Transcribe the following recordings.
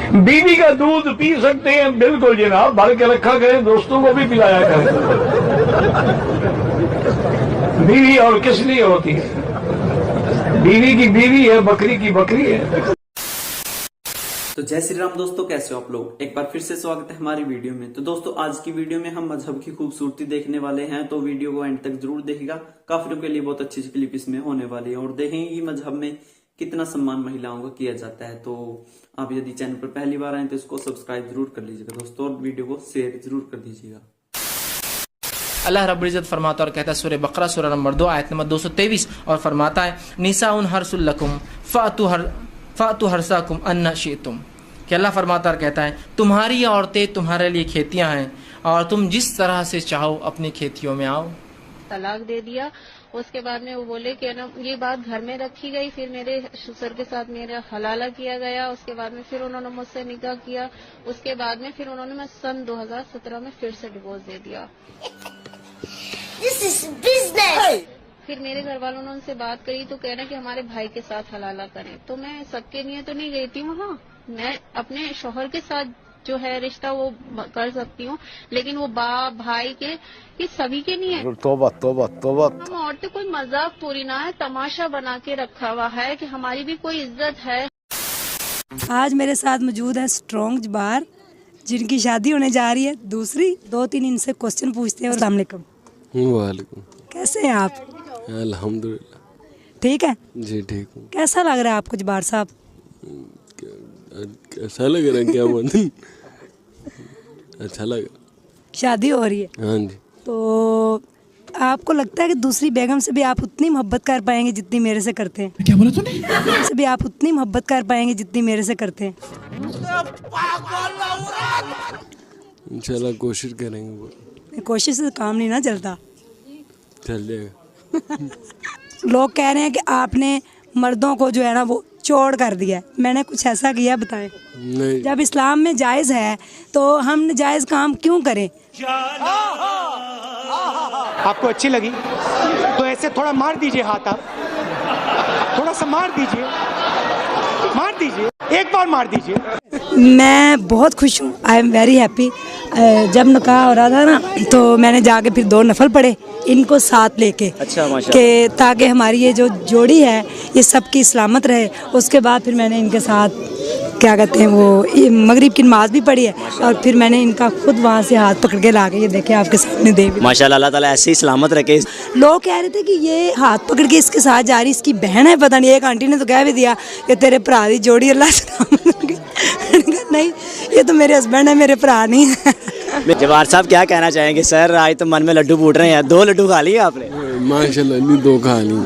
बीवी का दूध पी सकते हैं, बिल्कुल जनाब, भर के रखा करें, दोस्तों को भी पिलाया करें। बीवी और किस लिए होती है? बीवी की बीवी है, बकरी की बकरी है। तो जय श्री राम दोस्तों, कैसे हो आप लोग। एक बार फिर से स्वागत है हमारी वीडियो में। तो दोस्तों आज की वीडियो में हम मजहब की खूबसूरती देखने वाले हैं, तो वीडियो को एंड तक जरूर देखिएगा। काफिरों के लिए बहुत अच्छी क्लिप इसमें होने वाली है और देखेंगे कि मजहब में कितना सम्मान महिलाओं का किया जाता है। तो आप यदि चैनल पर पहली बार आए तो इसको सब्सक्राइब जरूर कर लीजिएगा दोस्तों, और वीडियो को शेयर जरूर कर दीजिएगा। अल्लाह रब्बुल इज़्ज़त फरमाता और कहता है सूरह बकरा सूरह नंबर 2 आयत नंबर 223, और फरमाता है निसाउन हर्सुल लकुम फातु हरसाकुम अन्ना शिअ्तुम, कि अल्लाह फरमाता और कहता है तुम्हारी औरतें तुम्हारे लिए खेतियां हैं और तुम जिस तरह से चाहो अपनी खेतियों में आओ। तलाक दे दिया। उसके बाद में वो बोले कि ना ये बात घर में रखी गई, फिर मेरे ससुर के साथ मेरा हलाला किया गया। उसके बाद में फिर उन्होंने मुझसे निकाह किया। उसके बाद में फिर उन्होंने मैं सन 2017 में फिर से डिवोर्स दे दिया। This is business. फिर मेरे घर वालों ने उनसे बात करी तो कह रहे कि हमारे भाई के साथ हलाला करें। तो मैं सबके लिए तो नहीं गई थी वहाँ, मैं अपने शौहर के साथ जो है रिश्ता वो कर सकती हूँ, लेकिन वो बाप भाई के ये सभी के नहीं है। तौबा तौबा तौबा। हम औरतें कोई मजाक पूरी ना है, तमाशा बना के रखा हुआ है कि हमारी भी कोई इज्जत है। आज मेरे साथ मौजूद है स्ट्रॉन्ग जबार, जिनकी शादी होने जा रही है। दूसरी 2-3 इनसे क्वेश्चन पूछते हैं। अस्सलाम वालेकुम। वालेकुम। कैसे हैं आप? अल्हम्दुलिल्लाह। ठीक है जी ठीक हूँ। कैसा लग रहा है आपको जबार साहब? कैसा लग रहा है क्या मतलब? अच्छा लगा। शादी हो रही है? हाँ जी। तो आपको लगता है कि दूसरी बेगम से भी आप उतनी मोहब्बत कर पाएंगे जितनी मेरे से करते हैं? क्या बोला तूने? से भी आप उतनी मोहब्बत कर पाएंगे जितनी मेरे से करते हैं? इंशाल्लाह कोशिश करेंगे। कोशिश से काम नहीं ना चलता। चल जाएगा। लोग कह रहे हैं कि आपने मर्दों को जो है ना वो चोर कर दिया। मैंने कुछ ऐसा किया बताएं? नहीं। जब इस्लाम में जायज़ है तो हम नाजायज़ काम क्यों करें? आपको अच्छी लगी तो ऐसे थोड़ा मार दीजिए हाथ, आप थोड़ा सा मार दीजिए, एक बार मार दीजिए। मैं बहुत खुश हूँ, आई एम वेरी हैप्पी। जब निकाह हो रहा था ना तो मैंने जाके फिर 2 नफल पढ़े इनको साथ लेके। अच्छा माशाल्लाह। कि ताकि हमारी ये जो जोड़ी है ये सबकी सलामत रहे। उसके बाद फिर मैंने इनके साथ क्या कहते हैं वो मगरिब की नमाज भी पढ़ी है, और फिर मैंने इनका खुद वहाँ से हाथ पकड़ के ला के ये देखे आपके सामने दे। माशाल्लाह, अल्लाह ताला ऐसे ही सलामत रखे। लोग कह रहे थे कि ये हाथ पकड़ के इसके साथ जा रही, इसकी बहन है पता नहीं। एक आंटी ने तो कह भी दिया कि तेरे भरा दी जोड़ी अल्लाह सलामत रखे। नहीं, ये तो मेरे हस्बैंड है, मेरे भरा नहीं है। जवाहर साहब क्या कहना चाहेंगे? सर आज तो मन में लड्डू फूट रहे हैं। 2 लड्डू खा लिए आपने? माशाल्लाह नहीं, 2 खा ली।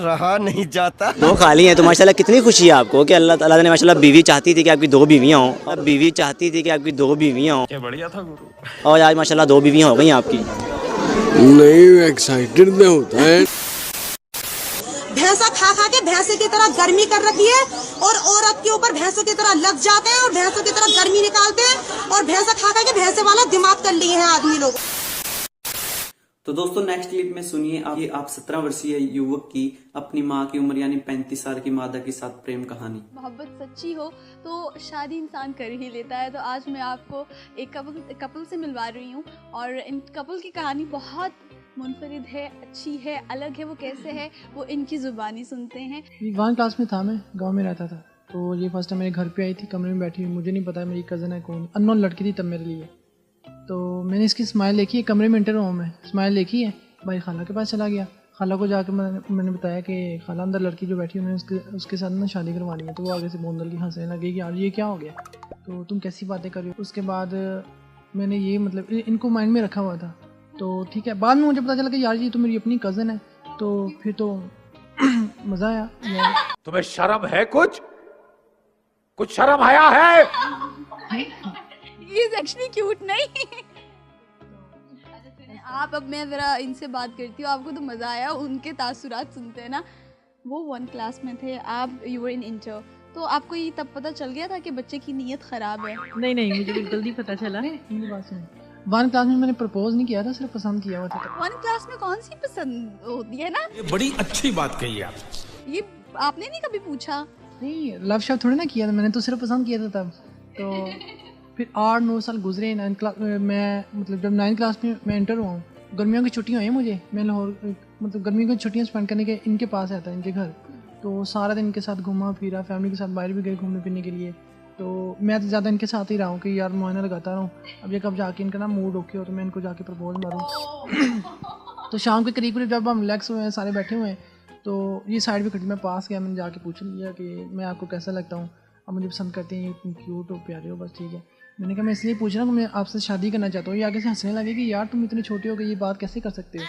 रहा नहीं जाता। 2 खा ली हैं तो माशाल्लाह कितनी खुशी है आपको कि अल्लाह ताला ने माशाल्लाह बीवी चाहती थी कि आपकी 2 बीवियाँ हों, और बीवी चाहती थी कि आपकी 2 बीवियाँ हों। क्या बढ़िया था गुरु। और आज माशाल्लाह 2 बीवियाँ हो गई आपकी। नहीं, एक्साइटेड में होता है। भैंसा खा खा के भैंसे की तरह गर्मी कर रखी है, और औरत के ऊपर भैंसों की तरह लग जाते हैं और भैंसों की तरह गर्मी निकालते हैं, और भैंसा खा खा के भैंसे वाला दिमाग कर लिए हैं आदमी लोग। तो दोस्तों नेक्स्ट क्लिप में सुनिए आप 17 वर्षीय युवक की अपनी माँ की उम्र यानी 35 साल की मादा के साथ प्रेम कहानी। मोहब्बत सच्ची हो तो शादी इंसान कर ही लेता है। तो आज मैं आपको एक कपल से मिलवा रही हूँ, और इन कपल की कहानी बहुत मुनफरिद है, अच्छी है, अलग है। वो कैसे है वो इनकी ज़ुबानी सुनते हैं। 1 क्लास में था, मैं गांव में रहता था। तो ये फर्स्ट टाइम मेरे घर पे आई थी, कमरे में बैठी हुई, मुझे नहीं पता मेरी कज़न है कौन, अननोन लड़की थी तब मेरे लिए। तो मैंने इसकी स्माइल देखी है, कमरे में इंटर हुआ मैं, स्माइल देखी है, भाई खाला के पास चला गया। खाला को जाकर मैंने बताया कि खाला अंदर लड़की जो बैठी है उन्होंने उसके साथ ना शादी करवानी है। तो वो आगे से बोंदल की हंसने लगी कि यार ये क्या हो गया, तो तुम कैसी बातें कर रही हो। उसके बाद मैंने ये मतलब इनको माइंड में रखा हुआ था। तो ठीक है, बाद में मुझे पता चला कि यार ये तो मेरी अपनी कज़न है। तो फिर तो मज़ा आया यार। तुम्हें शर्म है? कुछ शर्म आया है? He is actually cute, नहीं? आप अब मैं ज़रा इनसे बात करती हूँ, आपको तो मज़ा आया उनके तासुरात सुनते हैं ना। वो 1 क्लास में थे, आप यू वर इन इंटर, तो आपको ये तब पता चल गया था कि बच्चे की नीयत ख़राब है? नहीं, मुझे बिल्कुल नहीं पता चला। मेरी बात सुन, 1 क्लास में मैंने प्रपोज नहीं किया था, सिर्फ पसंद किया हुआ था। 1 क्लास में कौन सी पसंद होती है ना? ये बड़ी अच्छी बात कही आप। ये आपने नहीं कभी पूछा नहीं, लव शव थोड़ी ना किया था मैंने, तो सिर्फ पसंद किया था तब। तो फिर 8-9 साल गुजरे 9th क्लास मैं, मतलब जब 9th क्लास में मैं इंटर हुआ हूँ, गर्मियों की छुट्टियाँ हुई हैं मुझे, मैं लाहौर मतलब गर्मियों की छुट्टियाँ स्पेंड करने के इनके पास आता है, इनके घर। तो सारा दिन इनके साथ घूमा फिरा, फैमिली के साथ बाहर भी गए घूमने फिरने के लिए। तो मैं तो ज़्यादा इनके साथ ही रहा हूँ कि यार मुआयना लगाता रहूँ। अब ये कब जाके इनका ना मूड ओके हो तो मैं इनको जाके प्रपोज मारूँ। तो शाम के करीब जब हम रिलैक्स हुए हैं, सारे बैठे हुए हैं, तो ये साइड पे खड़ी, मैं पास गया, मैंने जाके पूछ लिया कि मैं आपको कैसा लगता हूँ, आप मुझे पसंद करते हैं, इतनी क्यूट हो, प्यारे हो, बस ठीक है। मैंने कहा मैं इसलिए पूछ रहा हूँ कि मैं आपसे शादी करना चाहता हूँ। ये आगे से हंसने लगे कि यार तुम इतने छोटे हो कि ये बात कैसे कर सकते हो।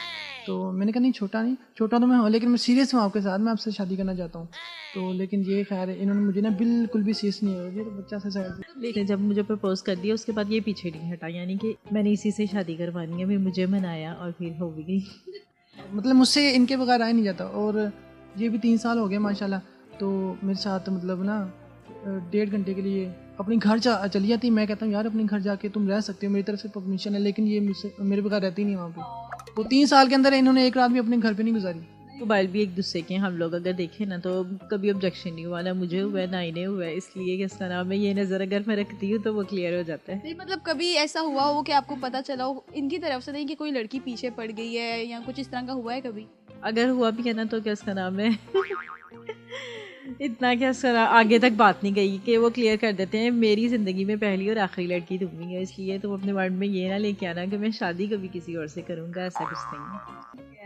तो मैंने कहा नहीं छोटा तो मैं हूँ, लेकिन मैं सीरियस हूँ आपके साथ, मैं आपसे शादी करना चाहता हूँ। तो लेकिन ये खैर इन्होंने मुझे ना बिल्कुल भी सीरियस नहीं है, ये तो बच्चा से साइड। लेकिन जब मुझे प्रपोज कर दिया उसके बाद ये पीछे नहीं हटा, यानी कि मैंने इसी से शादी करवानी है, फिर मुझे मनाया और फिर हो भी गई। मतलब मुझसे इनके बगैर आ ही नहीं जाता। और ये भी 3 साल हो गए माशाल्लाह। तो मेरे साथ मतलब ना 1.5 घंटे के लिए अपने घर चली जाती। मैं कहता हूँ यार अपने घर जाके तुम रह सकते हो, मेरी तरफ से परमिशन है, लेकिन ये मुझसे मेरे बगैर रहती नहीं वहाँ पे। तो 3 साल के अंदर इन्होंने एक रात भी अपने घर पे नहीं गुजारी। मोबाइल भी एक दूसरे के हम लोग अगर देखें ना तो कभी ऑब्जेक्शन नहीं हुआ, ना मुझे हुआ है ना इन्हें हुआ है, इसलिए कि इसका नाम है ये नज़र अगर मैं रखती हूँ तो वो क्लियर हो जाता है। नहीं मतलब कभी ऐसा हुआ हो कि आपको पता चला हो इनकी तरफ से नहीं कि कोई लड़की पीछे पड़ गई है या कुछ इस तरह का हुआ है कभी? अगर हुआ भी है ना तो क्या इसका नाम है इतना क्या सर आगे तक बात नहीं गई कि वो क्लियर कर देते हैं मेरी ज़िंदगी में पहली और आखिरी लड़की तुम ही है, इसलिए तुम अपने माइंड में ये ना लेके आना कि मैं शादी कभी किसी और से करूँगा, ऐसा कुछ नहीं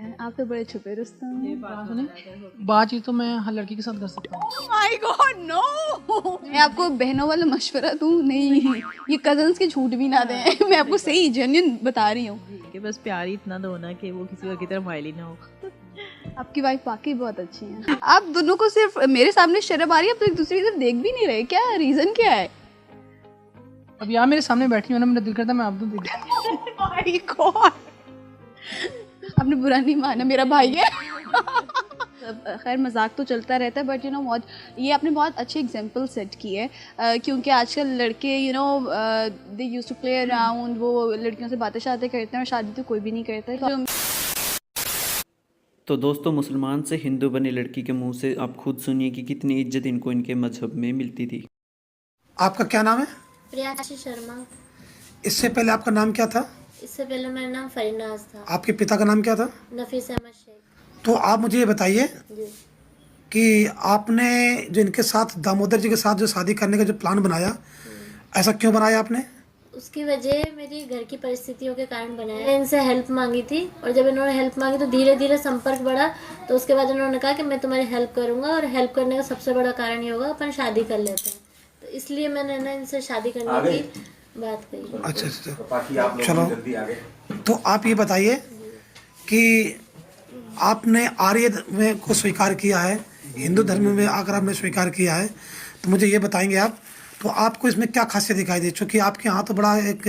है। आप तो बड़े छुपे रुस्तम। बातचीत तो मैं हर लड़की के साथ कर सकता हूँ। माय गॉड नो, मैं आपको बहनों वाला मशवरा दूँ नहीं, ये कजन्स के झूठ भी ना दें, मैं आपको सही जेन्युइन बता रही हूँ कि बस प्यार ही इतना दो ना कि वो किसी और की तरफ माइल ही ना हो। आपकी वाइफ वाकई बहुत अच्छी है। आप दोनों को सिर्फ मेरे सामने शर्म आ रही है, आप तो एक दूसरे की तरफ देख भी नहीं रहे, क्या रीजन क्या है? अब यार मेरे सामने बैठी हो ना, मेरा दिल करता मैं आप तो देख। आपने बुरा नहीं माना, मेरा भाई है। खैर मजाक तो चलता रहता है, बट यू नो बहुत ये आपने बहुत अच्छे एग्जांपल सेट किए है, क्योंकि आजकल लड़के you know they used to play around, वो लड़कियों से बातें शातें करते हैं और शादी तो कोई भी नहीं करता है। तो दोस्तों मुसलमान से हिंदू बनी लड़की के मुंह से आप खुद सुनिए कि कितनी इज्जत इनको इनके मजहब में मिलती थी। आपका क्या नाम है? प्रियांशी शर्मा। इससे पहले आपका नाम क्या था? इससे पहले मेरा नाम फरीनाज था। आपके पिता का नाम क्या था? नफीस अहमद शेख। तो आप मुझे ये बताइए कि आपने जो इनके साथ दामोदर जी के साथ जो शादी करने का जो प्लान बनाया, ऐसा क्यों बनाया आपने? उसकी वजह मेरी घर की परिस्थितियों के कारण बनाया। मैंने इनसे हेल्प मांगी थी और जब इन्होंने हेल्प मांगी तो धीरे धीरे संपर्क बढ़ा, तो उसके बाद उन्होंने कहा कि मैं तुम्हारी हेल्प करूंगा और हेल्प करने का सबसे बड़ा कारण ये होगा अपन शादी कर लेते हैं, तो इसलिए मैंने ना इनसे शादी करने की बात कही। अच्छा चलो, तो आप ये बताइए कि आपने आर्य में को स्वीकार किया है, हिंदू धर्म में आकर आपने स्वीकार किया है, तो मुझे ये बताएंगे आप, तो आपको इसमें क्या खासियत दिखाई दी? चूँकि आपके यहाँ तो बड़ा एक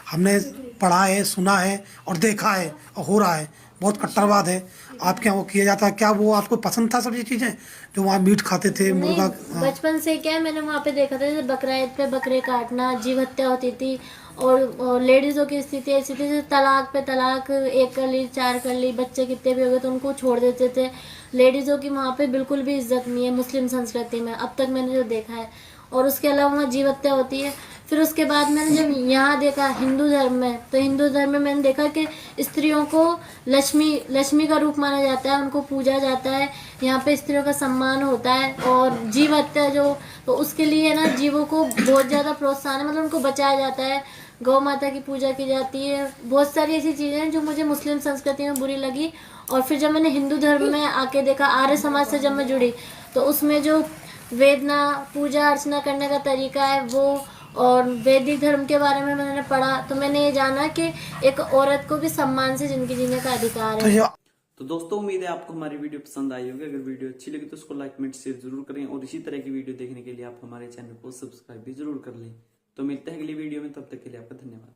हमने पढ़ा है, सुना है और देखा है और हो रहा है, बहुत कट्टरवाद है आपके यहाँ वो किया जाता है। क्या वो आपको पसंद था सब ये चीज़ें जो वहाँ मीट खाते थे, मुर्गा? बचपन से क्या है, मैंने वहाँ पे देखा था जैसे बकरा ईद पे बकरे काटना, जीव हत्या होती थी, और लेडीज़ों की स्थिति ऐसी थी जैसे तलाक पे तलाक, 1 कर ली 4 कर ली, बच्चे कितने भी हो गए तो उनको छोड़ देते थे। लेडीज़ों की वहाँ पे बिल्कुल भी इज्जत नहीं है मुस्लिम संस्कृति में, अब तक मैंने जो देखा है। और उसके अलावा वहाँ जीव हत्या होती है। फिर उसके बाद मैंने जब यहाँ देखा हिंदू धर्म में, तो हिंदू धर्म में मैंने देखा कि स्त्रियों को लक्ष्मी का रूप माना जाता है, उनको पूजा जाता है, यहाँ पे स्त्रियों का सम्मान होता है। और जीव हत्या जो, तो उसके लिए ना जीवों को बहुत ज़्यादा प्रोत्साहन है, मतलब उनको बचाया जाता है, गौ माता की पूजा की जाती है, बहुत सारी ऐसी चीज़ें हैं जो मुझे मुस्लिम संस्कृति में बुरी लगी। और फिर जब मैंने हिंदू धर्म में आके देखा, आर्य समाज से जब मैं जुड़ी, तो उसमें जो वेदना पूजा अर्चना करने का तरीका है वो, और वैदिक धर्म के बारे में मैंने पढ़ा, तो मैंने ये जाना कि एक औरत को भी सम्मान से जिंदगी जीने का अधिकार है। तो दोस्तों उम्मीद है आपको हमारी वीडियो पसंद आई होगी। अगर वीडियो अच्छी लगी तो उसको लाइक कमेंट शेयर जरूर करें, और इसी तरह की वीडियो देखने के लिए आप हमारे चैनल को सब्सक्राइब भी जरूर कर लें। तो मिलते हैं अगली वीडियो में, तब तक के लिए आपका धन्यवाद।